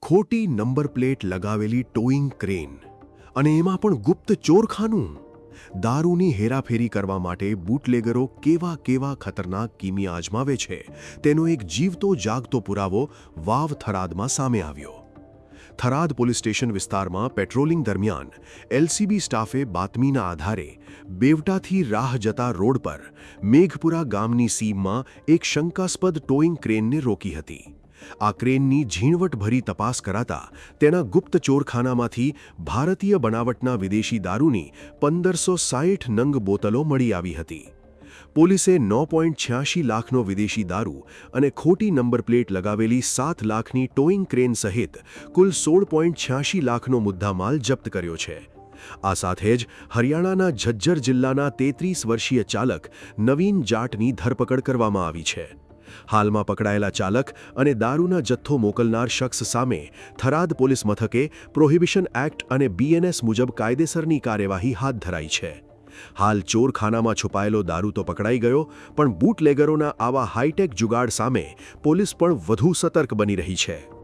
ખોટી number plate લગાવેલી towing crane અને એમાં પણ ગુપ્ત ચોરખાનું. દારૂની હેરાફેરી કરવા માટે બુટલેગરો કેવા કેવા ખતરનાક કિમિયા અજમાવે છે તેનો એક જીવતો જાગતો પુરાવો વાવ થરાદમાં સામે આવ્યો. થરાદ પોલીસ સ્ટેશન વિસ્તારમાં પેટ્રોલિંગ દરમિયાન એલસીબી સ્ટાફે બાતમીના આધારે બેવટાથી રાહ જતા રોડ પર મેઘપુરા ગામની સીમમાં એક શંકાસ્પદ ટોઈંગ ક્રેનને રોકી હતી. આ ક્રેનની ઝીણવટભરી તપાસ કરાતા તેના ગુપ્ત ચોરખાનામાંથી ભારતીય બનાવટના વિદેશી દારૂની 1560 નંગ બોતલો મળી આવી હતી. પોલીસે 9.86 લાખનો વિદેશી દારૂ અને ખોટી નંબર પ્લેટ લગાવેલી 7 લાખની ટોઈંગ ક્રેન સહિત કુલ 16.86 લાખનો મુદ્દામાલ જપ્ત કર્યો છે. આ સાથે જ હરિયાણાના ઝજ્જર જિલ્લાના 33 વર્ષીય ચાલક નવીન જાટની ધરપકડ કરવામાં આવી છે. હાલમાં પકડાયેલા ચાલક અને દારૂના જથ્થો મોકલનાર શખ્સ સામે થરાદ પોલીસ મથકે પ્રોહિબિશન એક્ટ અને બીએનએસ મુજબ કાયદેસરની કાર્યવાહી હાથ ધરાઈ છે. હાલ ચોરખાનામાં છુપાયેલો દારૂ તો પકડાઈ ગયો, પણ બુટલેગરોના આવા હાઈટેક જુગાડ સામે પોલીસ પણ વધુ સતર્ક બની રહી છે.